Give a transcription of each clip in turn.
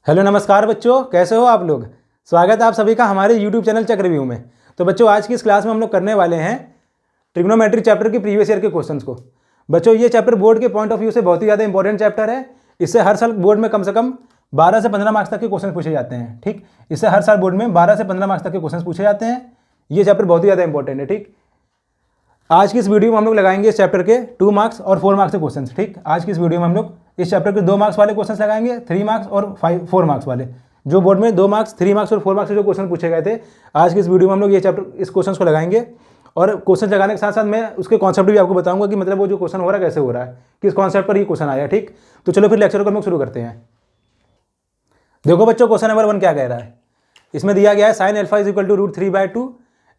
Hello नमस्कार बच्चों, कैसे हो आप लोग। स्वागत है आप सभी का हमारे यूट्यूब चैनल चक्रव्यूह में। तो बच्चों, आज की इस क्लास में हम लोग करने वाले हैं ट्रिग्नोमेट्री चैप्टर के प्रीवियस ईयर के क्वेश्चंस को। बच्चों, ये चैप्टर बोर्ड के पॉइंट ऑफ व्यू से बहुत ही ज़्यादा इंपॉर्टेंट चैप्टर है। इससे हर साल बोर्ड में कम से कम 12 से 15 मार्क्स तक के क्वेश्चन पूछे जाते हैं। ठीक, इससे हर साल बोर्ड में 12 से 15 मार्क्स तक के क्वेश्चन पूछे जाते हैं। ये चैप्टर बहुत ही ज़्यादा इंपॉर्टेंट है। ठीक, आज की इस वीडियो में हम लोग लगाएंगे इस चैप्टर के 2 मार्क्स और 4 मार्क्स के क्वेश्चन। ठीक, आज की इस वीडियो में हम लोग इस चैप्टर के 2 मार्क्स वाले क्वेश्चन लगाएंगे, 3 मार्क्स और 4 मार्क्स वाले। जो बोर्ड में 2 मार्क्स, 3 मार्क्स और 4 मार्क्स के जो क्वेश्चन पूछे गए थे, आज की इस वीडियो में हम लोग ये चैप्टर इस क्वेश्चन को लगाएंगे। और क्वेश्चन लगाने के साथ साथ मैं उसके कॉन्सेप्ट भी आपको बताऊंगा कि मतलब वो जो क्वेश्चन हो रहा है कैसे हो रहा है, किस कॉन्सेप्ट पर ये क्वेश्चन आया। ठीक, तो चलो फिर लेक्चर को हम लोग शुरू करते हैं। देखो बच्चों, क्वेश्चन नंबर 1 क्या कह रहा है। इसमें दिया गया है sine alpha is equal to √3/2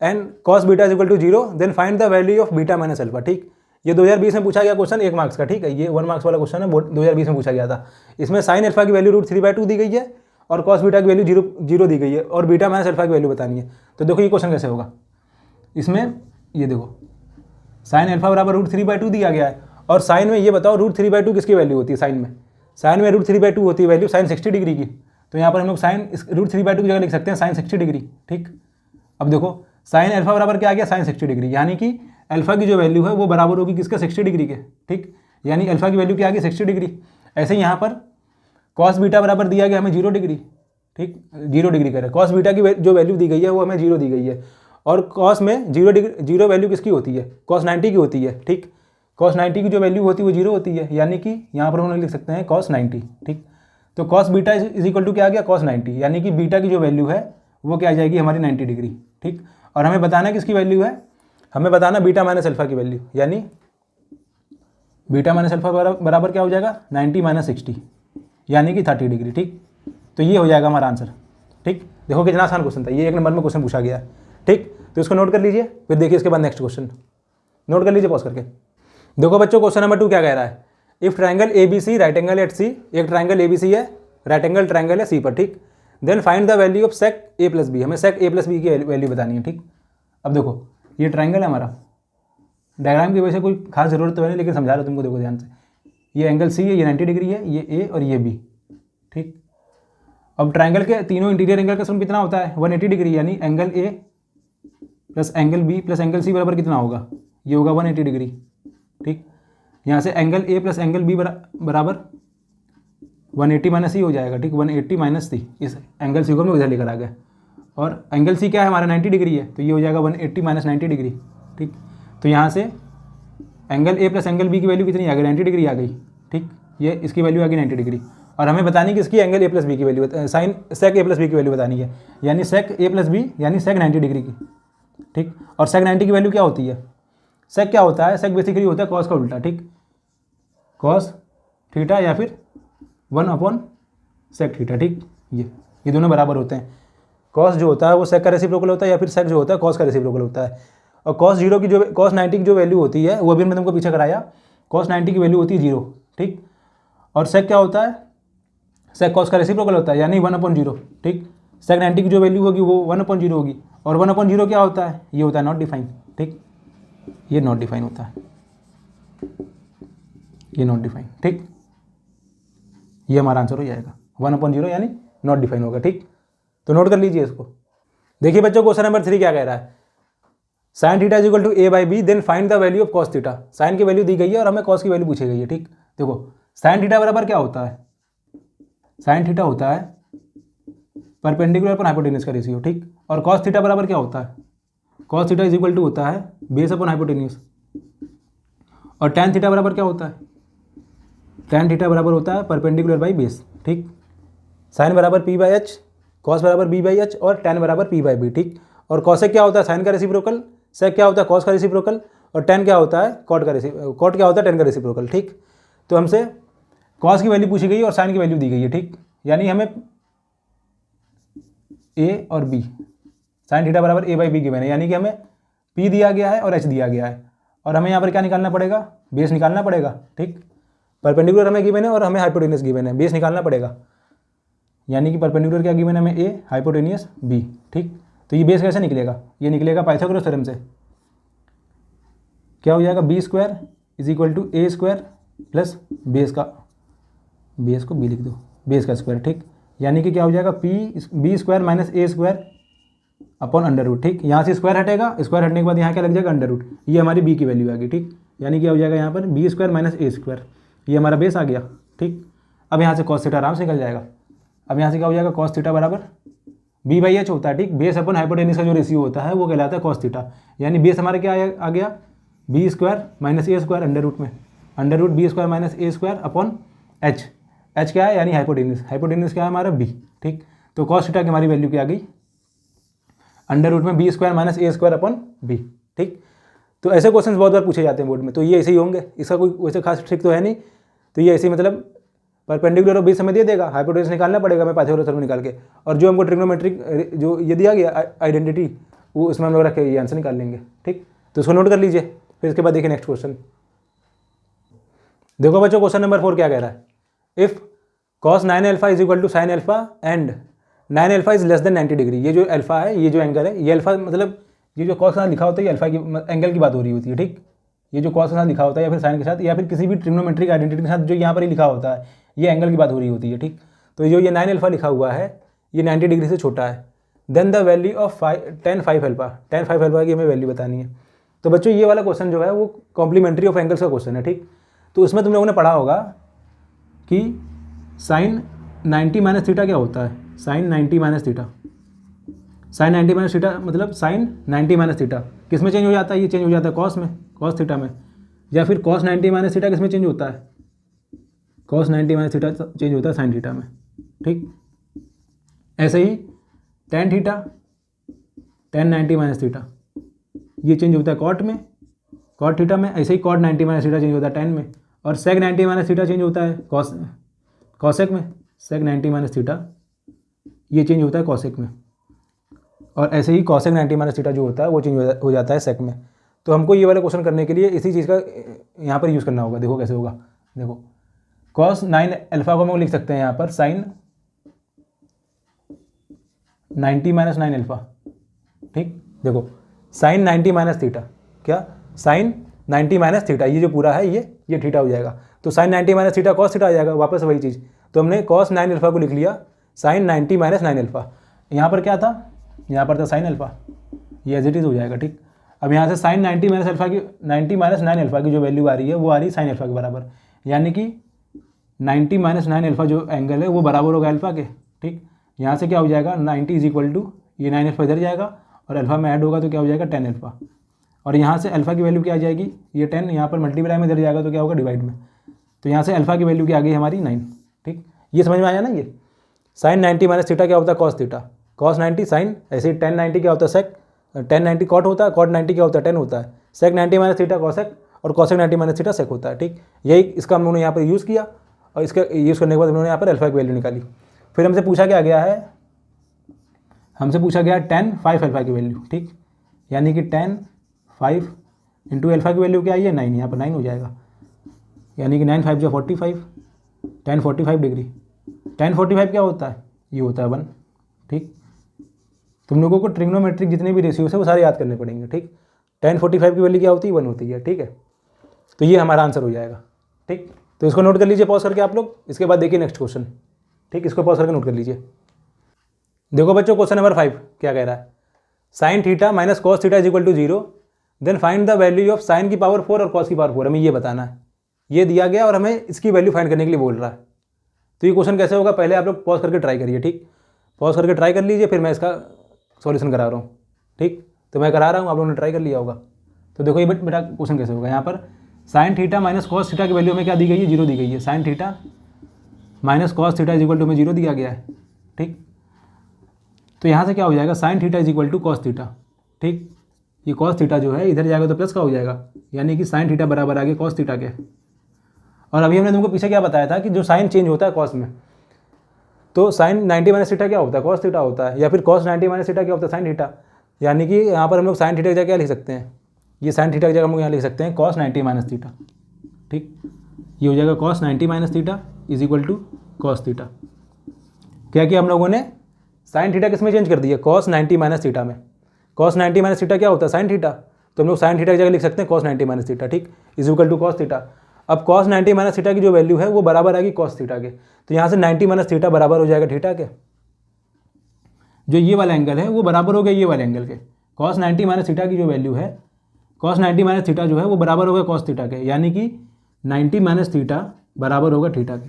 and cos beta is equal to 0, then find the value of beta minus alpha. ठीक, ये 2020 में पूछा गया क्वेश्चन, 1 मार्क्स का। ठीक है, ये 1 मार्क्स वाला क्वेश्चन है, 2020 में पूछा गया था। इसमें साइन अल्फा की वैल्यू √3/2 दी गई है और कॉस बीटा की वैल्यू 0 दी गई है और बीटा माइनस अल्फा की वैल्यू बतानी है। तो देखो ये क्वेश्चन कैसे होगा। इसमें ये देखो साइन अल्फा बराबर √3/2 दिया गया है और साइन में ये बताओ √3/2 किसकी वैल्यू होती है। साइन में √3/2 होती है वैल्यू साइन 60 डिग्री की। तो यहाँ पर हम लोग साइन √3/2 की जगह लिख सकते हैं साइन 60 डिग्री। ठीक, अब देखो साइन अल्फा बराबर क्या आ गया, साइन 60 डिग्री, यानी कि अल्फा की जो वैल्यू है वो बराबर होगी किसके, 60 डिग्री के। ठीक, यानी अल्फा की वैल्यू क्या आ गई, 60 डिग्री। ऐसे ही यहाँ पर कॉस बीटा बराबर दिया गया हमें 0 डिग्री। ठीक, 0 डिग्री करें, कॉस बीटा की जो वैल्यू दी गई है वो हमें 0 दी गई है और कॉस में 0 डिग्री 0 वैल्यू किसकी होती है, कॉस 90 की होती है। ठीक, कॉस 90 की जो वैल्यू होती है वो 0 होती है, यानी कि यहाँ पर हम लोग लिख सकते हैं कॉस 90। ठीक, तो cos beta is equal to क्या आ गया, कॉस 90, यानी कि बीटा की जो वैल्यू है वो क्या आ जाएगी हमारी 90 डिग्री। ठीक, और हमें बताना किसकी वैल्यू है, हमें बताना बीटा माइनस अल्फा की वैल्यू, यानी बीटा माइनस अल्फा बराबर क्या हो जाएगा, 90 - 60, यानी कि 30 डिग्री। ठीक, तो ये हो जाएगा हमारा आंसर। ठीक, देखो कितना आसान क्वेश्चन था, ये 1 नंबर में क्वेश्चन पूछा गया है। ठीक, तो इसको नोट कर लीजिए, फिर देखिए इसके बाद नेक्स्ट क्वेश्चन नोट कर लीजिए पॉज करके। देखो बच्चों, क्वेश्चन नंबर 2 क्या कह रहा है। If triangle ABC right angle at C, एक ट्राइंगल ABC है, राइट एंगल ट्राइंगल है सी पर। ठीक, then find the value of sec A+B, हमें सेक A+B की वैल्यू बतानी है। ठीक, अब देखो ये ट्राइंगल है हमारा, डायग्राम की वजह से कोई खास जरूरत तो है नहीं, लेकिन समझा रहा तुमको, देखो ध्यान से। ये एंगल सी है, ये 90 डिग्री है, ये A और ये B। ठीक, अब ट्राइंगल के तीनों इंटीरियर एंगल का सम कितना होता है, 180 डिग्री, यानी angle A plus angle B plus angle C बराबर कितना होगा, ये होगा 180 डिग्री। ठीक, यहाँ से angle A plus angle B बराबर 180 - C हो जाएगा। ठीक, 180 - C, इस एंगल C को हम लोग इधर लेकर आ गए और एंगल C क्या है हमारा, 90 डिग्री है, तो ये हो जाएगा 180 - 90 डिग्री। ठीक, तो यहाँ से angle A plus angle B की वैल्यू कितनी आ गई, 90 डिग्री आ गई। ठीक, ये इसकी वैल्यू आ गई 90 डिग्री और हमें बतानी कि इसकी एंगल A प्लस B की वैल्यू, साइन सेक A+B की वैल्यू बतानी है, यानी सेक A+B यानी सेक 90 डिग्री की। ठीक, और सेक 90 की वैल्यू क्या होती है, सेक क्या होता है, सेक बेसिकली होता है कॉस का उल्टा। ठीक, कॉस थीटा या फिर 1/सेक थीटा। ठीक, ये दोनों बराबर होते हैं। कॉस जो होता है वो सेक का रेसिप्रोकल होता है या फिर सेक जो होता है कॉस का रेसिप्रोकल होता है। और कॉस 90 की जो वैल्यू होती है वो भी मैंने तुमको पीछे कराया, कॉस 90 की वैल्यू होती है 0। ठीक, और सेक क्या होता है, सेक कॉस का रेसिप्रोकल होता है, यानी 1/0। ठीक, सेक 90 की जो वैल्यू होगी वो 1/0 होगी और 1/0 क्या होता है, ये होता है नॉट डिफाइन। ठीक, ये नॉट डिफाइन होता है, ये नॉट डिफाइन। ठीक, ये हमारा आंसर हो जाएगा 1/0 यानी नॉट डिफाइन होगा। ठीक, तो नोट कर लीजिए इसको। देखिए बच्चों, क्वेश्चन नंबर 3 क्या कह रहा है। Sine theta is equal to A/B, then find the value of cos theta. Sine की वैल्यू दी गई है और हमें कॉस की वैल्यू पूछी गई है। ठीक, देखो साइन थीटा बराबर क्या होता है, साइन थीटा होता है परपेंडिकुलर पर हाइपोटेन्यूज का रेशियो। ठीक, और कॉस थीटा बराबर क्या होता है, cos theta is equal to होता है बेस अपॉन हाइपोटेन्यूज। और टैन थीटा बराबर क्या होता है, टैन थीटा बराबर होता है परपेंडिकुलर बाई बेस। ठीक, साइन बराबर P/H, कॉस बराबर B/H और टैन बराबर P/B। ठीक, और कॉसेक क्या होता है, साइन का रेसिप्रोकल, सेक क्या होता है, कॉस का रेसिप्रोकल, और टैन क्या होता है, कॉट क्या होता है, टैन का रेसिप्रोकल। ठीक, तो हमसे कॉस की वैल्यू पूछी गई और साइन की वैल्यू दी गई है। ठीक, यानी हमें A और B, साइन थीटा बराबर A/B गिवन है, यानी कि हमें P दिया गया है और H दिया गया है और हमें यहाँ पर क्या निकालना पड़ेगा, बेस निकालना पड़ेगा। ठीक, परपेंडिकुलर हमें गिवन है और हमें हाइपोटेन्यूज गिवन है, बेस निकालना पड़ेगा, यानी कि परपेंडिकुलर क्या गिवन है हमें A, हाइपोटेन्यूज B। ठीक, तो ये बेस कैसे निकलेगा, ये निकलेगा पाइथागोरस थ्योरम से। क्या हो जाएगा, B² is equal to A² plus base का, बेस को B लिख दो, बेस का स्क्वायर। ठीक, यानी कि क्या हो जाएगा B square minus A square upon under root. ठीक, यहाँ से स्क्वायर हटेगा, स्क्वायर हटने के बाद यहाँ क्या लग जाएगा अंडर रूट, ये हमारी बी की वैल्यू आ गई। ठीक, यानी क्या हो जाएगा यहाँ पर B square minus A square, ये हमारा बेस आ गया। ठीक, अब यहाँ से कॉस थीटा आराम से निकल जाएगा। अब यहाँ से क्या हो जाएगा कॉस थीटा बराबर बी बाई एच होता है। ठीक, बेस अपन हाइपोटेन्यूज का जो रेशियो होता है वो कहलाता है कॉस थीटा, यानी बेस हमारा क्या आ गया B square minus A square under root में, under root B square minus A square upon H, H क्या है यानी हाइपोटेन्यूज, हाइपोटेन्यूज क्या है हमारा बी। ठीक, तो कॉस थीटा की हमारी वैल्यू क्या आ गई अंडर रूट में B square minus A square upon B. ठीक, तो ऐसे क्वेश्चन बहुत बार पूछे जाते हैं बोर्ड में, तो ये ऐसे ही होंगे, इसका कोई वैसे खास ट्रिक तो है नहीं। तो ये ऐसे ही मतलब परपेंडिकुलर और बीच हमें दे देगा, हाइपोटेन्यूज निकालना पड़ेगा हमें पाइथागोरस थ्योरम निकाल के, और जो हमको ट्रिग्नोमेट्रिक जो ये दिया गया आइडेंटिटी वो उसमें हम लोग रख के ये आंसर निकाल लेंगे। ठीक, तो इसको नोट कर लीजिए, फिर इसके बाद देखिए नेक्स्ट क्वेश्चन। देखो बच्चों क्वेश्चन नंबर 4 क्या कह रहा है, if cos 9 alpha is equal to sine alpha and 9 alpha is less than 90 degree. ये जो अल्फा है, ये जो एंगल है, ये अल्फा मतलब ये जो कॉस के साथ लिखा होता है ये अल्फा की एंगल की बात हो रही होती है। ठीक, ये जो कॉस के साथ लिखा होता है या फिर साइन के साथ या फिर किसी भी ट्रिग्नोमेट्रिक आइडेंटिटी के साथ जो यहाँ पर ही लिखा होता है ये एंगल की बात हो रही होती है। ठीक, तो जो ये 9 अल्फा लिखा हुआ है ये 90 डिग्री से छोटा है, then the value of tan 5 alpha, tan 5 alpha की हमें वैल्यू बतानी है। तो बच्चों ये वाला क्वेश्चन जो है वो कॉम्प्लीमेंट्री ऑफ एंगल्स का क्वेश्चन है। ठीक, तो उसमें तुम लोगों ने पढ़ा होगा कि साइन 90 माइनस थीटा क्या होता है, sine 90 minus theta, sine 90 minus theta मतलब साइन 90 माइनस थीटा किस में चेंज हो जाता है, ये चेंज हो जाता है कॉस में, कॉस थीटा में, या फिर कॉस 90 माइनस थीटा किस में चेंज होता है, कॉस 90 माइनस थीटा चेंज होता है साइन थीटा में। ठीक, ऐसे ही tan theta, tan 90 minus theta ये चेंज होता है कॉट में, कॉट थीटा में, ऐसे ही कॉट 90 माइनस थीटा चेंज होता है टेन में, और सेक 90 माइनस थीटा चेंज होता है कॉसेक में, सेक 90 माइनस थीटा ये चेंज होता है कॉसेक में, और ऐसे ही कॉसेक 90 माइनस थीटा जो होता है वो चेंज हो जाता है सेक में। तो हमको ये वाला क्वेश्चन करने के लिए इसी चीज़ का यहाँ पर यूज़ करना होगा। देखो कैसे होगा, देखो कॉस 9 अल्फा को हम लोग लिख सकते हैं यहाँ पर साइन 90 माइनस 9 अल्फा। ठीक, देखो साइन 90 माइनस थीटा, क्या साइन 90 माइनस थीटा, ये जो पूरा है ये थीटा हो जाएगा, तो sine 90 minus theta cos theta आ जाएगा, वापस वही चीज़। तो हमने कॉस 9 अल्फा को लिख लिया साइन 90 माइनस 9 अल्फा, यहाँ पर क्या था, यहाँ पर था साइन अल्फा, ये एज इट इज़ हो जाएगा। ठीक, अब यहाँ से साइन 90 माइनस अल्फा की 90 माइनस 9 अल्फा की जो वैल्यू आ रही है वो आ रही है साइन अल्फा के बराबर, यानी कि 90 माइनस 9 अल्फा जो एंगल है वो बराबर होगा अल्फा के। ठीक, यहाँ से क्या हो जाएगा 90 इज इक्वल टू ये 9 अल्फा इधर जाएगा और अल्फा में ऐड होगा तो क्या हो जाएगा 10 अल्फा, और यहाँ से अल्फा की वैल्यू क्या आ जाएगी, ये 10 यहाँ पर मल्टीप्लाई में इधर जाएगा तो क्या होगा डिवाइड में, तो यहाँ से अल्फा की वैल्यू क्या आ गई हमारी 9। ठीक, ये समझ में आया ना। ये साइन 90 माइनस थीटा क्या होता है कॉस थीटा, कॉस 90 साइन, ऐसे ही टेन 90 क्या होता है सेक, टेन 90 कॉट होता है, कॉट 90 क्या होता है 10 होता है, सेक 90 माइनस थीटा कॉसेक, और कॉसेक 90 माइनस थीटा सेक होता है। ठीक, यही इसका हम लोगों ने यहाँ पर यूज़ किया, और इसका यूज़ करने के बाद हम लोगों ने यहाँ पर अल्फा की वैल्यू निकाली। फिर हमसे पूछा क्या गया है, हमसे पूछा गया tan 5 अल्फा की वैल्यू। ठीक, यानी कि tan 5 इंटू अल्फा की वैल्यू क्या आई है 9, यहाँ पर 9 हो जाएगा, यानी कि 9 5 जो 45, tan 45 डिग्री, tan 45 क्या होता है, ये होता है 1। ठीक, तुम लोगों को ट्रिग्नोमेट्रिक जितने भी रेशियोज है वो सारे याद करने पड़ेंगे। ठीक, tan 45 की वैल्यू क्या होती है 1 होती है। ठीक है, तो ये हमारा आंसर हो जाएगा। ठीक, तो इसको नोट कर लीजिए पॉज करके आप लोग, इसके बाद देखिए नेक्स्ट क्वेश्चन। ठीक, इसको पॉज करके नोट कर लीजिए। देखो बच्चों क्वेश्चन नंबर 5 क्या कह रहा है, sine theta minus cos theta is equal to 0, then find the value of sine की पावर 4 और कॉस की पावर 4। हमें ये बताना है, ये दिया गया और हमें इसकी वैल्यू फाइंड करने के लिए बोल रहा है। तो ये क्वेश्चन कैसे होगा, पहले आप लोग पॉज करके ट्राई करिए। ठीक, पॉज करके ट्राई कर लीजिए, फिर मैं इसका सॉल्यूशन करा रहा हूँ। ठीक, तो मैं करा रहा हूँ, आप लोगों ने ट्राई कर लिया होगा। तो देखो ये बेटा क्वेश्चन कैसे होगा, यहाँ पर sine theta minus cos theta की वैल्यू में क्या दी गई है 0 दी गई है, sine theta minus cos theta is equal to में 0 दिया गया है। ठीक, तो यहाँ से क्या हो जाएगा sine theta is equal to cos theta. ठीक, ये कॉस थीटा जो है इधर जाएगा तो प्लस का हो जाएगा, यानी कि साइन थीटा बराबर आ गया कॉस थीटा के। और अभी हमने तुमको पीछे क्या बताया था कि जो साइन चेंज होता है कॉस में, तो साइन 90 माइनस थीटा क्या होता है कॉस थीटा होता है, या फिर कॉस 90 माइनस थीटा क्या होता है साइन थीटा, यानी कि यहाँ पर हम लोग साइन थीटा की जगह क्या लिख सकते हैं, ये साइन थीटा की जगह हम लोग यहाँ लिख सकते हैं कॉस 90 माइनस थीटा। ठीक, ये हो जाएगा cos 90 minus theta is equal to cos theta. क्या किया हम लोगों ने, साइन थीटा किस में चेंज कर दिया कॉस 90 माइनस थीटा में, कॉस 90 माइनस थीटा क्या होता है साइन थीटा, तो हम लोग साइन थीटा की जगह लिख सकते हैं कॉस 90 माइनस थीटा। ठीक, is equal to cos theta. अब कॉस 90 माइनस थीटा की जो वैल्यू है वो बराबर आएगी कॉस थीटा के, तो यहाँ से 90 माइनस थीटा बराबर हो जाएगा थीटा के, जो ये वाला एंगल है वो बराबर हो गया ये वाले एंगल के। कॉस 90 माइनस थीटा की जो वैल्यू है, कॉस 90 माइनस थीटा जो है वो बराबर होगा कॉस थीटा के, यानी कि 90 माइनस थीटा बराबर होगा थीटा के।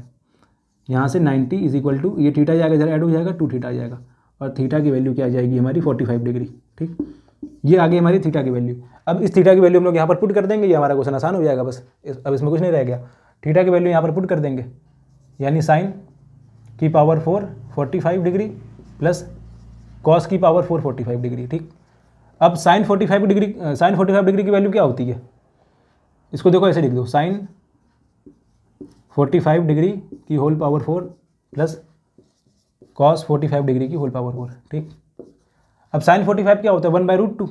यहाँ से 90 इज इक्वल टू ये थीटा जाएगा इधर ऐड हो जाएगा 2 थीटा आ जाएगा, और थीटा की वैल्यू क्या आ जाएगी हमारी 45 डिग्री। ठीक, ये आ गई हमारी थीटा की वैल्यू। अब इस थीटा की वैल्यू हम लोग यहाँ पर पुट कर देंगे, ये हमारा क्वेश्चन आसान हो जाएगा बस। अब इसमें कुछ नहीं रह गया, थीटा की वैल्यू यहाँ पर पुट कर देंगे, यानी साइन की पावर 4 45 डिग्री प्लस कॉस की पावर 4 45 डिग्री। ठीक, अब साइन 45 डिग्री की वैल्यू क्या होती है, इसको देखो ऐसे लिख दो, साइन 45 डिग्री की whole power 4 plus cos 45 degree की होल पावर 4। ठीक, अब साइन 45 क्या होता है 1/√2।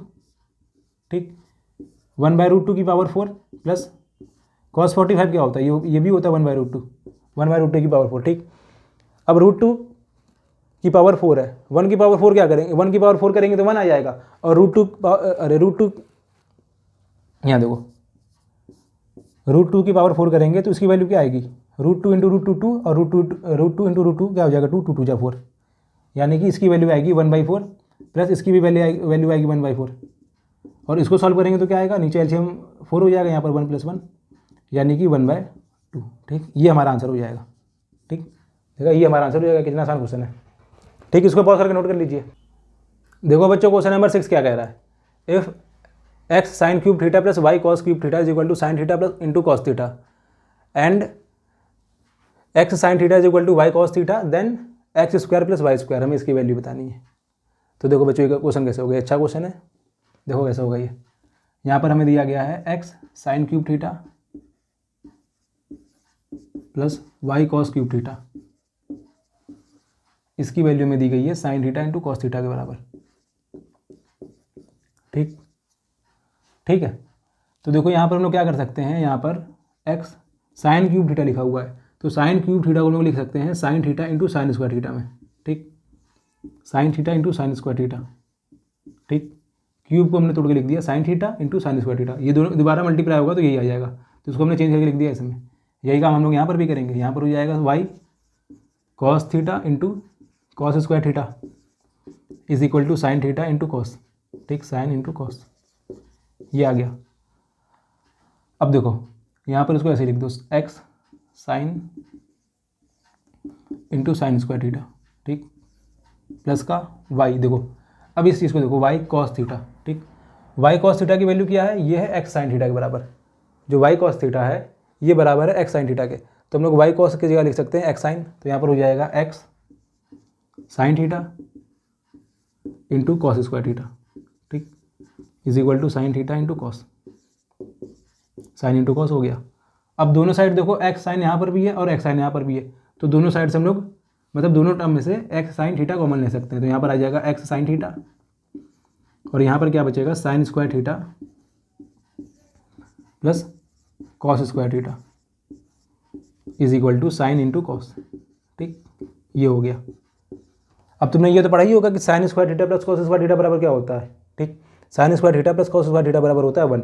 ठीक, 1/√2 की पावर 4 प्लस कॉस 45 क्या होता है, ये भी होता है 1/√2 की पावर 4। ठीक, अब √2 की पावर 4 है, 1 की पावर 4 क्या करेंगे, 1 की पावर 4 करेंगे तो 1 आ जाएगा, और √2 यहाँ देखो √2 की पावर 4 करेंगे तो इसकी वैल्यू क्या आएगी, √2 इंटू √2 2, और √2 इंटू √2 क्या हो जाएगा 2 2 4, यानी कि इसकी वैल्यू आएगी 1/4 प्लस इसकी भी वैल्यू आएगी 1/4, और इसको सॉल्व करेंगे तो क्या आएगा, नीचे एलसीएम 4 हो जाएगा, यहाँ पर 1 + 1 यानी कि 1/2। ठीक, ये हमारा आंसर हो जाएगा। ठीक, देखा ये हमारा आंसर हो जाएगा, कितना आसान क्वेश्चन है। ठीक, इसको पॉज करके नोट कर लीजिए। देखो बच्चों क्वेश्चन नंबर 6 क्या कह रहा है, if x sin cube theta plus y cos cube theta is equal to sine theta plus into cos theta and x sin theta is equal to y cos theta then x² plus y², हमें इसकी value बतानी है। तो देखो बच्चों ये question कैसे हो गया, अच्छा क्वेश्चन है, देखो कैसे होगा ये। यहाँ पर हमें दिया गया है x sin cube theta plus y cos cube theta, इसकी वैल्यू में दी गई है sine theta into cos theta के बराबर। ठीक, ठीक है, तो देखो यहाँ पर हम लोग क्या कर सकते हैं, यहाँ पर x साइन क्यूब थीटा लिखा हुआ है, तो साइन क्यूब थीटा को हम लोग लिख सकते हैं sign theta into sine square theta में। ठीक, sign theta into sine square theta. ठीक, क्यूब को हमने तोड़ के लिख दिया sign theta into sine square theta, ये दोनों दोबारा मल्टीप्लाई होगा तो यही आ जाएगा, तो इसको हमने चेंज करके लिख दिया इसमें। यही काम हम लोग यहाँ पर भी करेंगे, यहाँ पर हो जाएगा y cos theta into cos square theta is equal to sine theta into cos. ठीक, साइन इंटू कॉस, ये आ गया। अब देखो यहाँ पर इसको ऐसे लिख दो, x sine into sine square theta. ठीक, प्लस का y, देखो अब इस चीज़ को देखो y cos थीटा। ठीक, y cos थीटा की वैल्यू क्या है, ये है x साइन थीटा के बराबर, जो y cos थीटा है ये बराबर है x साइन थीटा के, तो हम लोग y cos की जगह लिख सकते हैं x साइन, तो यहाँ पर हो जाएगा x sine theta into cos square theta. ठीक, is equal to sine theta into cos, sine into cos हो गया। अब दोनों साइड देखो x साइन यहाँ पर भी है और x साइन यहाँ पर भी है, तो दोनों साइड से हम लोग मतलब दोनों टर्म में से x साइन थीटा कॉमन ले सकते हैं, तो यहाँ पर आ जाएगा x साइन थीटा, और यहाँ पर क्या बचेगा sine square theta plus cos square theta is equal to sine into cos. ठीक, ये हो गया। अब तुमने ये तो पढ़ा ही होगा कि sine square theta plus cos square theta बराबर क्या होता है। ठीक, sign square theta plus cos square theta बराबर होता है 1।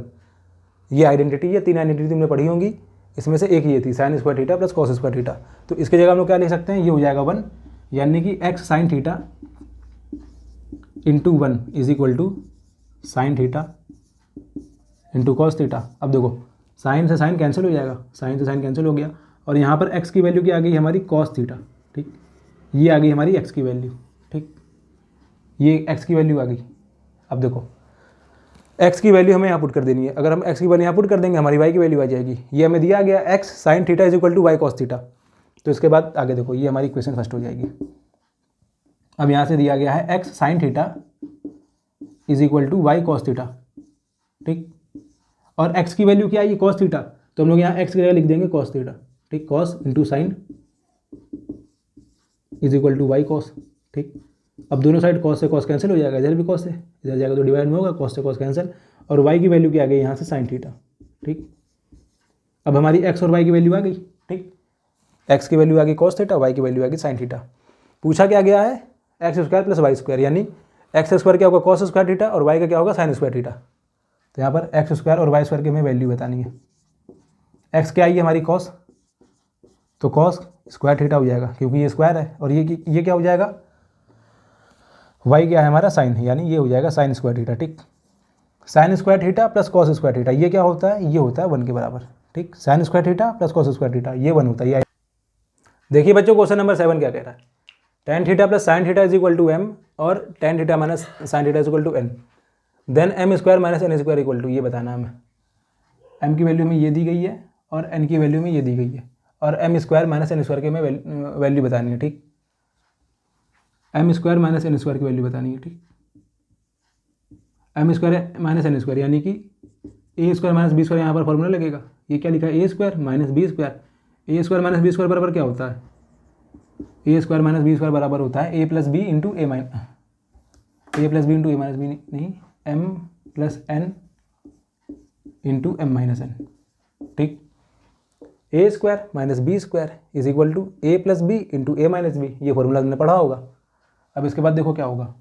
ये आइडेंटिटी है, 3 आइडेंटिटी तुमने पढ़ी होंगी, इसमें से एक ये थी sign square theta plus cos square theta, तो इसकी जगह हम लोग क्या लिख सकते हैं, ये हो जाएगा 1, यानी कि x sine theta into 1 is equal to sine theta into cos theta. अब देखो साइन से साइन कैंसिल हो जाएगा, साइन से साइन कैंसिल हो गया, और यहाँ पर x की वैल्यू क्या आ गई हमारी कॉस थीटा। ठीक, ये आ गई हमारी x की वैल्यू। ठीक, ये x की वैल्यू आ गई। अब देखो x की वैल्यू हमें यहाँ पुट कर देनी है, अगर हम x की वैल्यू यहाँ पुट कर देंगे हमारी y की वैल्यू आ जाएगी। ये हमें दिया गया x sine theta is equal to y cos theta, तो इसके बाद आगे देखो ये हमारी इक्वेशन फर्स्ट हो जाएगी। अब यहाँ से दिया गया है x sine theta is equal to y cos theta. ठीक, और x की वैल्यू क्या है ये कॉस थीटा, तो हम लोग यहाँ x की जगह लिख देंगे कॉस थीटा। ठीक, cos into sine is equal to y cos. ठीक, अब दोनों साइड कॉस से कॉस कैंसिल हो जाएगा, इधर भी कॉस है, इधर जाएगा तो डिवाइड में होगा, कॉस से कॉस कैंसिल, और y की वैल्यू क्या आ गई यहाँ से साइन थीटा। ठीक, अब हमारी x और y की वैल्यू आ गई। ठीक, x की वैल्यू आ गई कॉस थीटा, y की वैल्यू आ गई साइन थीटा। पूछा क्या गया है x square plus y square, यानी एक्स स्क्वायर क्या होगा कॉस स्क्वायर थीटा और y का क्या होगा साइन स्क्वायर थीटा। तो यहाँ पर एक्स स्क्वायर और वाई स्क्वायर की हमें वैल्यू बतानी है। एक्स क्या आई है हमारी कॉस, तो कॉस स्क्वायर थीटा हो जाएगा क्योंकि ये स्क्वायर है, और ये क्या हो जाएगा, वाई क्या है हमारा साइन, यानी ये हो जाएगा साइन स्क्वायर थीटा। ठीक, sign square theta plus cos square theta, ये क्या होता है, ये होता है 1 के बराबर। ठीक, sign square theta plus cos square theta ये 1 होता है। ये देखिए बच्चों क्वेश्चन नंबर 7 क्या कह रहा है, tan theta plus sine theta is equal to m और tan theta minus sine theta is equal to n, then m square minus n square equal to, ये बताना हमें एम की वैल्यू में ये दी गई है और एन की वैल्यू में ये दी गई है, और m square minus n square की में वैल्यू बतानी है। ठीक, m square minus n square की वैल्यू बतानी है। ठीक, m square minus n square यानी कि a square minus B square, यहाँ पर फॉर्मूला लगेगा, ये क्या लिखा है ए square minus B square, a square minus B square बराबर क्या होता है, ए स्क्वायर माइनस बी स्क्वायर बराबर होता है a plus B into A minus A plus B into A minus B नहीं, M plus N into M minus N. ठीक, A square minus B square is equal to A plus B into A minus B, ये formula तुमने पढ़ा होगा। अब इसके बाद देखो क्या होगा,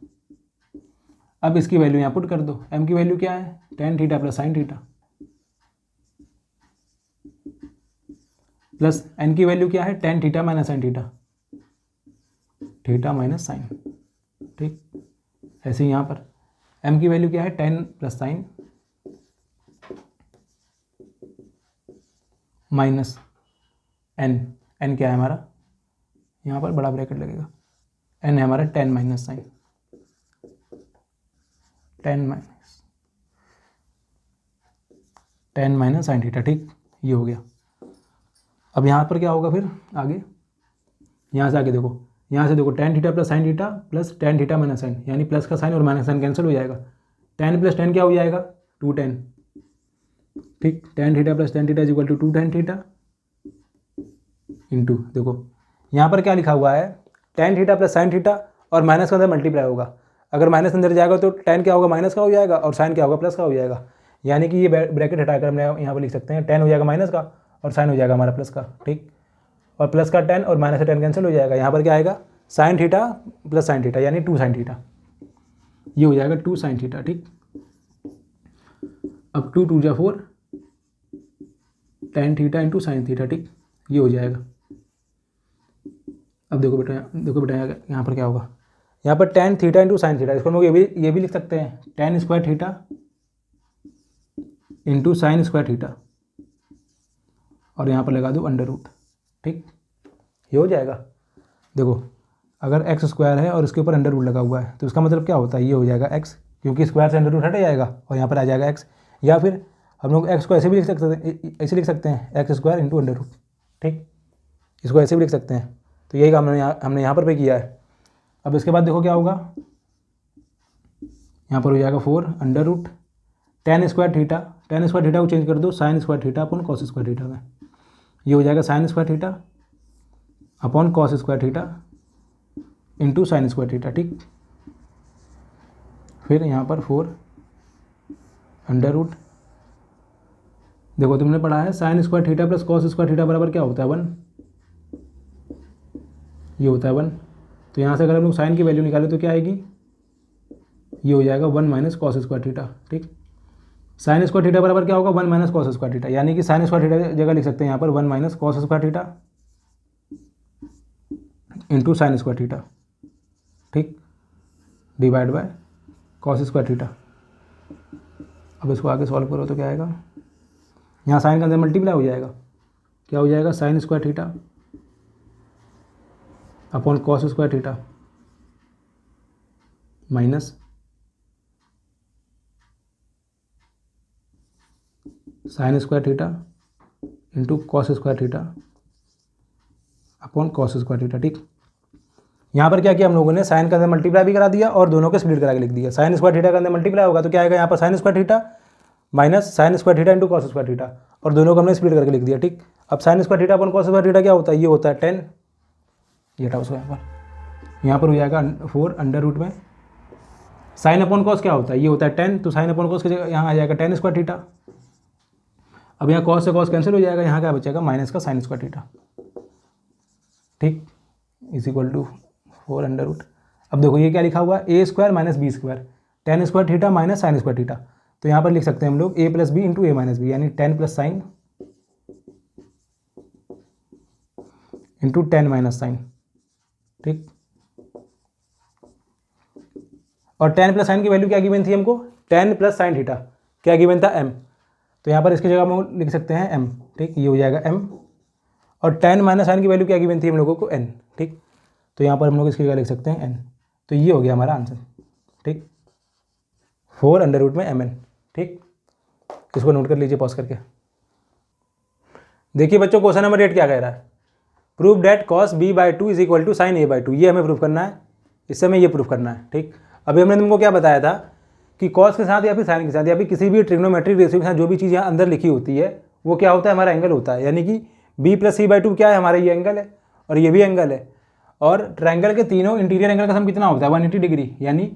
अब इसकी वैल्यू यहाँ पुट कर दो, एम की वैल्यू क्या है tan theta plus sine theta, plus n की वैल्यू क्या है tan theta minus sine theta, theta minus sine. ठीक, ऐसे ही यहाँ पर एम की वैल्यू क्या है tan plus sine minus n, n क्या है हमारा, यहाँ पर बड़ा ब्रैकेट लगेगा, एन है हमारा tan minus sine, tan minus sine theta. ठीक, ये हो गया। अब यहाँ पर क्या होगा फिर आगे, यहाँ से आगे देखो, यहाँ से देखो tan theta plus sine theta plus tan theta minus sine, यानी प्लस का साइन और माइनस साइन कैंसिल हो जाएगा, tan प्लस tan क्या हो जाएगा 2tan। ठीक, tan theta plus tan theta is equal to 2tan theta into, देखो यहाँ पर क्या लिखा हुआ है tan theta plus sine theta और माइनस के अंदर मल्टीप्लाई होगा, अगर माइनस अंदर जाएगा तो tan क्या होगा माइनस का हो जाएगा और साइन क्या होगा प्लस का हो जाएगा, यानी कि ये ब्रैकेट हटाकर हम यहाँ पर लिख सकते हैं tan हो जाएगा माइनस का और साइन हो जाएगा हमारा प्लस का। ठीक, और प्लस का tan और माइनस का tan कैंसिल हो जाएगा, यहाँ पर क्या आएगा sign theta plus sine theta यानी 2 साइन थीटा, ये हो जाएगा 2 साइन थीटा। ठीक, अब 2 2 जा 4 tan theta into sign theta. ठीक, ये हो जाएगा। अब देखो बेटा यहाँ पर क्या होगा, यहाँ पर tan theta into sine theta, इसको हम लोग ये भी लिख सकते हैं tan square theta into sine square theta, और यहाँ पर लगा दो अंडर रूट। ठीक, ये हो जाएगा। देखो अगर एक्स स्क्वायर है और इसके ऊपर अंडर रूट लगा हुआ है तो इसका मतलब क्या होता है, ये हो जाएगा एक्स, क्योंकि स्क्वायर से अंडर रूट हट जाएगा और यहाँ पर आ जाएगा एक्स, या फिर हम लोग एक्स को ऐसे भी लिख सकते हैं, ऐसे लिख सकते हैं x square into under root. ठीक, इसको ऐसे भी लिख सकते हैं, तो यही काम हमने यहाँ पर भी किया है। अब इसके बाद देखो क्या होगा, यहाँ पर हो जाएगा 4 under root tan square theta को चेंज कर दो sine square theta upon cos square theta में, ये हो जाएगा sine square theta upon cos square theta into sine square theta. ठीक, फिर यहाँ पर 4 अंडर रूट, देखो तुमने पढ़ा है sine square theta plus cos square theta बराबर क्या होता है 1, ये होता है 1, तो यहाँ से अगर हम लोग साइन की वैल्यू निकालें तो क्या आएगी, ये हो जाएगा 1 माइनस कॉस स्क्वायर थीटा। ठीक, साइन स्क्वायर थीटा बराबर क्या होगा 1 माइनस कॉस स्क्वायर थीटा, यानी कि साइन स्क्वायर थीटा जगह लिख सकते हैं यहाँ पर 1 minus cos square theta into sine square theta. ठीक, divide by cos square theta. अब इसको आगे सॉल्व करो तो क्या आएगा, यहाँ साइन के अंदर मल्टीप्लाई हो जाएगा, क्या हो जाएगा sine square theta upon cos square theta minus sine square theta into cos square theta upon cos square theta. ठीक, यहाँ पर क्या किया हम लोगों ने, साइन का अंदर मल्टीप्लाई भी करा दिया और दोनों के स्प्लिट करा के लिख दिया। साइन स्क्वायर थीटा का अंदर मल्टीप्लाई होगा तो क्या आएगा यहाँ पर sign square theta minus sine square theta into cos square theta, और दोनों को हमने स्प्लिट करके लिख दिया। ठीक, अब sign square theta upon cos square theta क्या होता है, ये होता है 10, ये हटाओ उसको यहाँ पर हो जाएगा 4 अंडर रूट में साइन अपॉन कॉस क्या होता है, ये होता है 10, तो साइन अपॉन कॉस की जगह यहाँ आ जाएगा tan स्क्वायर थीटा। अब यहाँ कॉस से कॉस कैंसिल हो जाएगा, यहाँ क्या बचेगा माइनस का साइन स्क्वायर थीटा। ठीक, is equal to 4 under root. अब देखो ये क्या लिखा हुआ है, ए square minus B square tan square theta minus sine square theta, तो यहाँ पर लिख सकते हैं हम लोग a plus B into A minus B, यानी 10 plus sine into ten minus sine, ठीक। और टेन प्लस साइन की वैल्यू क्या गिवन थी हमको, टेन प्लस साइन थीटा क्या गिवन था, m। तो यहाँ पर इसकी जगह हम लिख सकते हैं m, ठीक, ये हो जाएगा m। और टेन माइनस साइन की वैल्यू क्या गिवन थी हम लोगों को, n, ठीक। तो यहाँ पर हम लोग इसकी जगह लिख सकते हैं n। तो ये हो गया हमारा आंसर, ठीक, 4√mn, ठीक। इसको नोट कर लीजिए पॉज करके। देखिए बच्चों क्वेश्चन नंबर 8 क्या कह रहा है, prove that cos b/2 is equal to sine a/2। ये हमें प्रूफ करना है, इससे हमें ये प्रूफ करना है, ठीक। अभी हमने तुमको क्या बताया था कि कॉस के साथ या फिर साइन के साथ या फिर किसी भी ट्रिग्नोमेट्रिक रेशियो के साथ जो भी चीज़ यहाँ अंदर लिखी होती है वो क्या होता है, हमारा एंगल होता है। यानी कि b + c/2 क्या है, हमारा ये एंगल है और ये भी एंगल है। और ट्रायंगल के तीनों इंटीरियर एंगल का सम कितना होता है, 180 डिग्री, यानी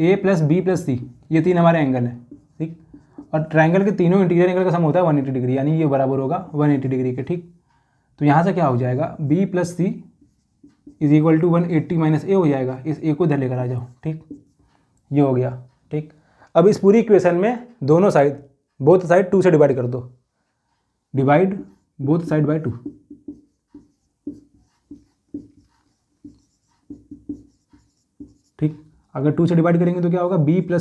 a + b + c, ये तीन हमारे एंगल है, ठीक। और ट्रायंगल के तीनों इंटीरियर एंगल का सम होता है 180 डिग्री, यानी ये बराबर होगा 180 डिग्री के, ठीक। तो यहाँ से क्या हो जाएगा, b + c is equal to 180 - a हो जाएगा। इस a को इधर लेकर आ जाओ, ठीक, ये हो गया, ठीक। अब इस पूरी इक्वेशन में दोनों साइड, बोथ साइड 2 से डिवाइड कर दो, डिवाइड बोथ साइड बाय 2, ठीक। अगर 2 से डिवाइड करेंगे तो क्या होगा, b +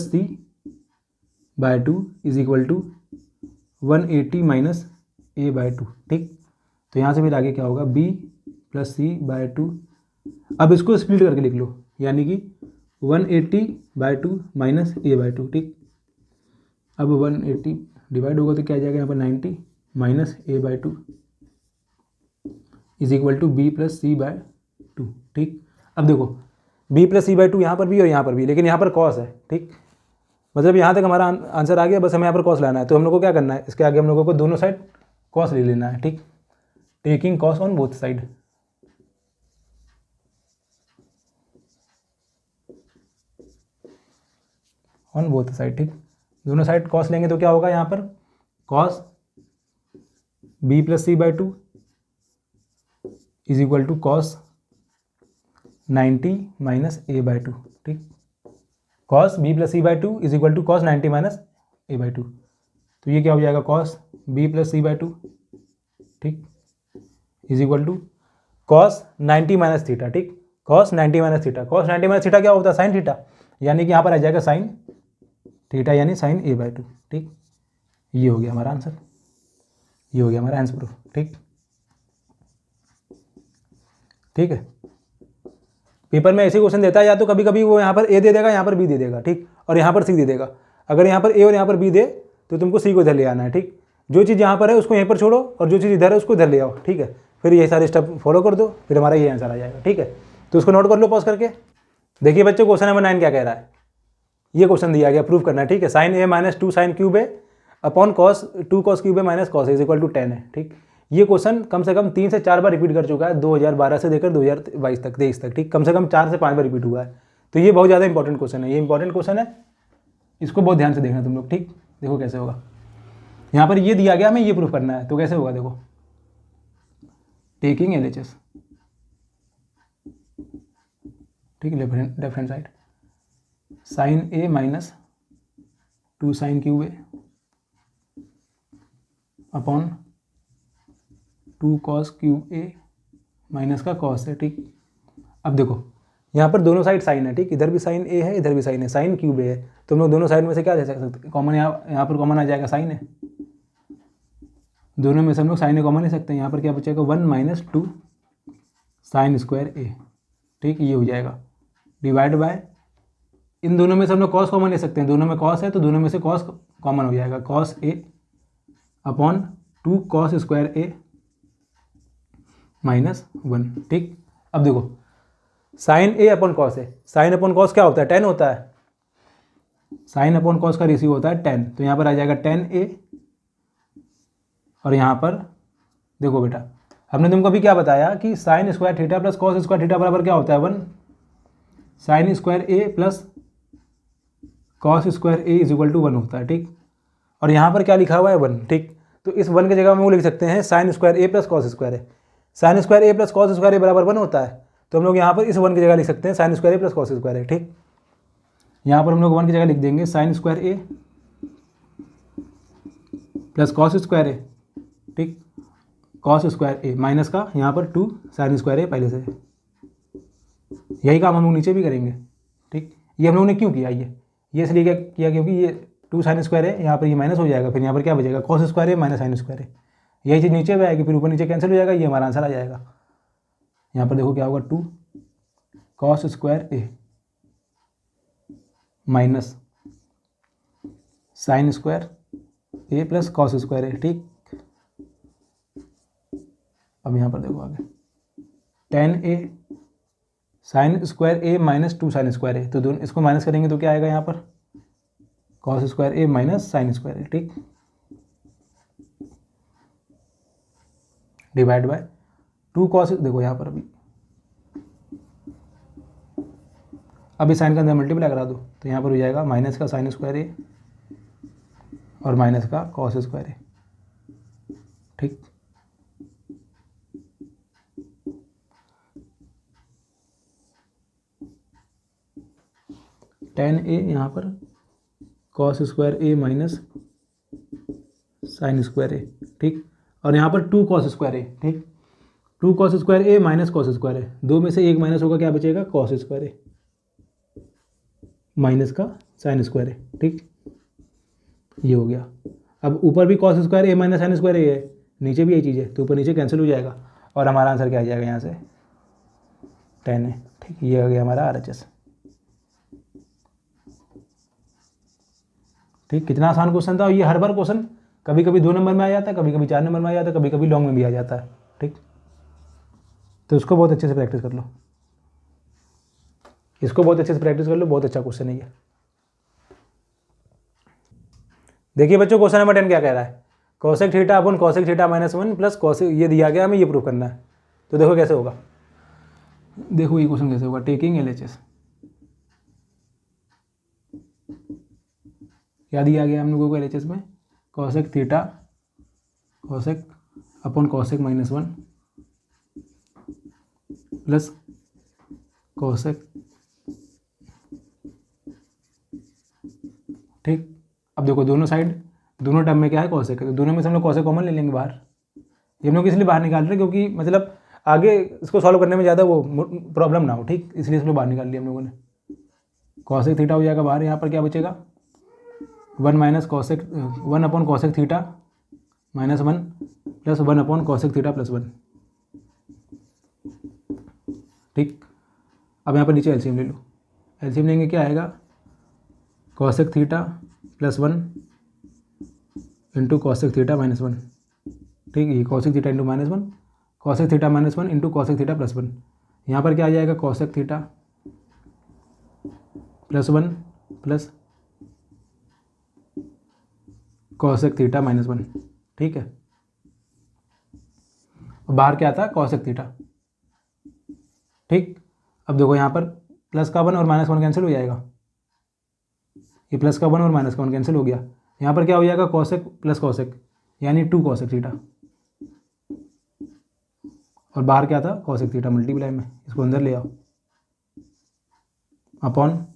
c/2 is equal to 180 - a/2, ठीक। तो यहाँ से फिर आगे क्या होगा, b + c/2। अब इसको स्प्लिट करके लिख लो, यानी कि 180/2 - a/2, ठीक। अब 180 डिवाइड होगा तो क्या आ जाएगा यहाँ पर 90 - a/2 is equal to b + c/2, ठीक। अब देखो b + c/2 यहाँ पर भी और यहाँ पर भी, लेकिन यहाँ पर कॉस है, ठीक। मतलब यहाँ तक हमारा आंसर आ गया, बस हमें यहाँ पर कॉस लाना है। तो हम लोग को क्या करना है, इसके आगे हम लोगों को दोनों साइड कॉस ले लेना है, ठीक, taking cos on both side. On both side, ठीक, दोनों साइड कॉस लेंगे तो क्या होगा, यहाँ पर cos b + c/2 is equal to cos 90 - a/2, ठीक। Cos b + c/2 is equal to cos 90 - a/2। तो ये क्या हो जाएगा, कॉस b + c/2, ठीक, is equal to cos 90 - theta, ठीक, कॉस 90 - थीटा। कॉस 90 - थीटा क्या होता है, साइन थीटा, यानी कि यहाँ पर आ जाएगा साइन थीटा, यानी साइन a/2, ठीक। ये हो गया हमारा आंसर, ये हो गया हमारा आंसर प्रूफ, ठीक, ठीक है। पेपर में ऐसे क्वेश्चन देता है, या तो कभी कभी वो यहाँ पर a दे देगा, यहाँ पर b दे देगा, ठीक, और यहाँ पर c दे देगा। अगर यहाँ पर a और यहाँ पर b दे तो तुमको c को इधर ले आना है, ठीक। जो चीज़ यहाँ पर है उसको यहीं पर छोड़ो और जो चीज़ इधर है उसको इधर ले आओ, ठीक है। फिर ये सारे स्टेप फॉलो कर दो, फिर हमारा ये आंसर आ जाएगा, ठीक है। तो उसको नोट कर लो पॉज करके। देखिए बच्चों क्वेश्चन नंबर 9 क्या कह रहा है, ये क्वेश्चन दिया गया, प्रूफ करना है, ठीक है। Sine a - 2 sine cube a upon cos 2 cos cube a - cos a is equal to 10 है, ठीक। ये क्वेश्चन कम से कम 3 से 4 बार रिपीट कर चुका है, 2012 से लेकर 2022 तक, 23 तक, ठीक। कम से कम 4 से 5 बार रिपीट हुआ है। तो ये बहुत ज़्यादा इंपॉर्टेंट क्वेश्चन है, ये इंपॉर्टेंट क्वेश्चन है, इसको बहुत ध्यान से देखना तुम लोग, ठीक। देखो कैसे होगा, यहाँ पर ये दिया गया, हमें ये प्रूफ करना है, तो कैसे होगा, देखो, टेकिंग LHS, ठीक, left hand side, sine a - 2 sine cube a upon 2 cos cube a minus का कॉस है, ठीक। अब देखो यहाँ पर दोनों साइड साइन है, ठीक, इधर भी साइन a है, इधर भी साइन है, साइन क्यूब a है। तो हम लोग दोनों साइड में से क्या ले सकते हैं, कॉमन, यहाँ पर कॉमन आ जाएगा, साइन है, दोनों में से हम लोग साइन ए कॉमन ले सकते हैं। यहाँ पर क्या बचेगा, 1 - 2 साइन स्क्वायर a, ठीक, ये हो जाएगा, डिवाइड बाय, इन दोनों में से हम लोग कॉस कॉमन ले सकते हैं, दोनों में कॉस है तो दोनों में से कॉस कॉमन हो जाएगा, cos a upon 2 cos square a -1, ठीक। अब देखो साइन a अपॉन कॉस है, साइन अपॉन कॉस क्या होता है, 10 होता है, साइन अपॉन कॉस का रेशियो होता है 10। तो यहाँ पर आ जाएगा 10a, और यहाँ पर देखो बेटा, हमने तुमको अभी क्या बताया कि sine square theta plus cos square theta बराबर क्या होता है, 1, sine square a plus cos square a is equal to 1 होता है, ठीक। और यहाँ पर क्या लिखा हुआ है, 1, ठीक। तो इस 1 की जगह हम वो लिख सकते हैं sine square a plus cos square है, sine square a plus cos square a बराबर 1 होता है। तो हम लोग यहाँ पर इस 1 की जगह लिख सकते हैं sine square a plus cos square है, ठीक। यहाँ पर हम लोग 1 की जगह लिख देंगे sign square a plus cos square है, ठीक। कॉस स्क्वायर ए माइनस का यहाँ पर 2 साइन स्क्वायर ए पहले से। यही काम हम लोग नीचे भी करेंगे। ठीक, ये हम लोगों ने क्यों किया, ये इसलिए क्या किया क्योंकि ये 2 साइन स्क्वायर है, यहाँ पर ये माइनस हो जाएगा, फिर यहाँ पर क्या बचेगा कॉस स्क्वायर ए माइनस साइन स्क्वायर ए। यही चीज़ नीचे भी आएगी, फिर ऊपर नीचे कैंसिल हो जाएगा, ये हमारा आंसर आ जाएगा। यहाँ पर देखो क्या होगा 2 कॉस स्क्वायर ए माइनस साइन स्क्वायर ए प्लस कॉस स्क्वायर ए। ठीक, अब यहाँ पर देखो आगे tan ए साइन स्क्वायर ए माइनस 2 साइन स्क्वायर ए, तो दोनों इसको माइनस करेंगे तो क्या आएगा यहाँ पर कॉस स्क्वायर ए माइनस साइन स्क्वायर ए। ठीक, डिवाइड बाय 2 कॉस, देखो यहाँ पर अभी साइन का अंदर मल्टीप्लाई करा दो तो यहाँ पर हो जाएगा माइनस का साइन स्क्वायर ए और माइनस का कॉस स्क्वायर ए। ठीक, tan ए यहाँ पर कॉस स्क्वायर ए माइनस साइन स्क्वायर ए। ठीक, और यहाँ पर 2 कॉस स्क्वायर ए। ठीक, 2 कॉस स्क्वायर ए माइनस कॉस स्क्वायर ए, दो में से एक माइनस होगा, क्या बचेगा कॉस स्क्वायर ए माइनस का साइन स्क्वायर ए। ठीक, ये हो गया। अब ऊपर भी कॉस स्क्वायर ए माइनस साइन स्क्वायर ए है, नीचे भी यही चीज़ है, तो ऊपर नीचे कैंसिल हो जाएगा और हमारा आंसर क्या आ जाएगा यहाँ से tan ए। ठीक, ये हो गया हमारा RHS। ठीक, कितना आसान क्वेश्चन था। ये हर बार क्वेश्चन कभी कभी 2 नंबर में आ जाता है, कभी कभी 4 नंबर में आ जाता है, कभी कभी लॉन्ग में भी आ जाता है। ठीक, तो इसको बहुत अच्छे से प्रैक्टिस कर लो, इसको बहुत अच्छे से प्रैक्टिस कर लो, बहुत अच्छा क्वेश्चन है ये। देखिए बच्चों क्वेश्चन नंबर 10 क्या कह रहा है, कॉसेक थीटा अपन cosec theta minus 1 plus cosec, ये दिया गया, हमें ये प्रूव करना है। तो देखो कैसे होगा, देखो ये क्वेश्चन कैसे होगा। टेकिंग LHS, क्या दिया गया हम लोगों को LHS में, कॉसेक थीटा कॉसेक अपन कॉसेक माइनस 1 प्लस कॉसेक। ठीक, अब देखो दोनों साइड दोनों टर्म में क्या है कॉसेक है, तो दोनों में से हम लोग कॉसेक कॉमन ले लेंगे बाहर। ये हम लोग इसलिए बाहर निकाल रहे हैं क्योंकि मतलब आगे इसको सॉल्व करने में ज़्यादा वो प्रॉब्लम ना हो। ठीक, इसलिए इसको बाहर निकाल लिया हम लोगों ने। कॉसेक थीटा हो जाएगा बाहर, यहाँ पर क्या बचेगा 1 minus cosec 1 upon cosec theta minus 1 plus 1 upon cosec theta plus 1। ठीक, अब यहाँ पर नीचे एलसीएम ले लो, एलसीएम लेंगे क्या आएगा cosec theta plus 1 into cosec theta minus 1। ठीक, ये cosec theta into minus 1, cosec theta minus 1 into cosec theta plus 1। यहाँ पर क्या आ जाएगा cosec theta plus 1 plus cosec theta minus 1। ठीक है, बाहर क्या आता है कॉसेक थीटा। ठीक, अब देखो यहाँ पर प्लस का 1 और माइनस 1 कैंसिल हो जाएगा, ये प्लस का 1 और माइनस का 1 कैंसिल हो गया। यहाँ पर क्या हो जाएगा कॉसेक प्लस कॉसेक यानी 2 कॉसेक थीटा, और बाहर क्या था कॉसेक थीटा मल्टीप्लाई में, इसको अंदर ले आओ upon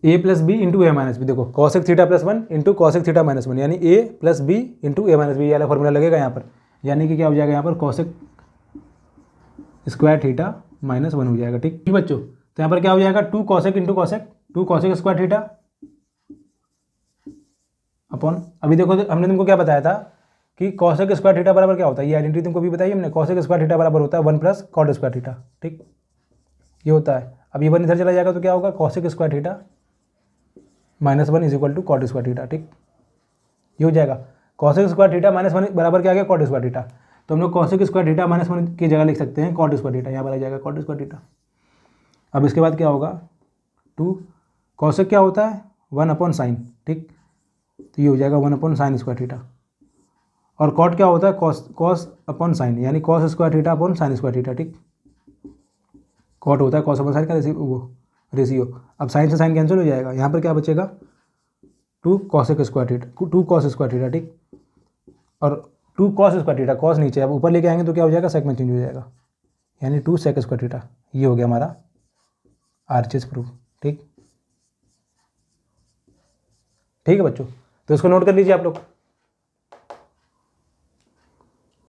A plus B into A minus B. देखो cosec theta plus 1 into cosec theta minus 1 यानी ए plus B into A minus B, ये वाला फॉर्मूला लगेगा यहाँ पर, यानी कि क्या हो जाएगा यहाँ पर कॉसेक स्क्वायर थीटा माइनस 1 हो जाएगा। ठीक बच्चों, तो यहाँ पर क्या हो जाएगा 2 cosec into cosec 2 cosec square theta upon, अभी देखो हमने तुमको क्या बताया था कि कॉसेक स्क्वायर थीटा बराबर क्या होता है, ये आइडेंटिटी तुमको भी बताई हमने, कॉसेक स्क्वायर थीटा बराबर होता है 1 प्लस कॉट स्क्वायर थीटा। ठीक, ये होता है। अब ये 1 इधर चला जाएगा तो क्या होगा cosec square theta minus 1 is equal to cot square theta. ठीक, ये हो जाएगा कॉसेक स्क्वायर थीटा माइनस 1 बराबर क्या आ गया कॉट स्क्वायर थीटा, तो हम लोग कॉसेक स्क्वायर थीटा माइनस 1 की जगह लिख सकते हैं कॉट स्क्वायर थीटा, यहाँ पर आ जाएगा कॉट स्क्वायर थीटा। अब इसके बाद क्या होगा 2 कॉसेक क्या होता है 1 अपॉन साइन। ठीक, तो ये हो जाएगा 1 अपॉन साइन स्क्वायर थीटा, और कॉट क्या होता है कॉस अपॉन साइन यानी cos square theta upon sine square theta. ठीक, कॉट होता है कॉस अपॉन साइन का रेशियो। अब साइन से साइन कैंसिल हो जाएगा, यहाँ पर क्या बचेगा 2 cosec square theta 2 cos square theta. ठीक, और 2 कॉस स्क्वायर थीटा, कॉस नीचे, अब ऊपर लेके आएंगे तो क्या हो जाएगा सेक में चेंज हो जाएगा, यानी 2 सेक स्क्वायर थीटा। ये हो गया हमारा RHS प्रूफ। ठीक, ठीक है बच्चों, तो इसको नोट कर लीजिए आप लोग।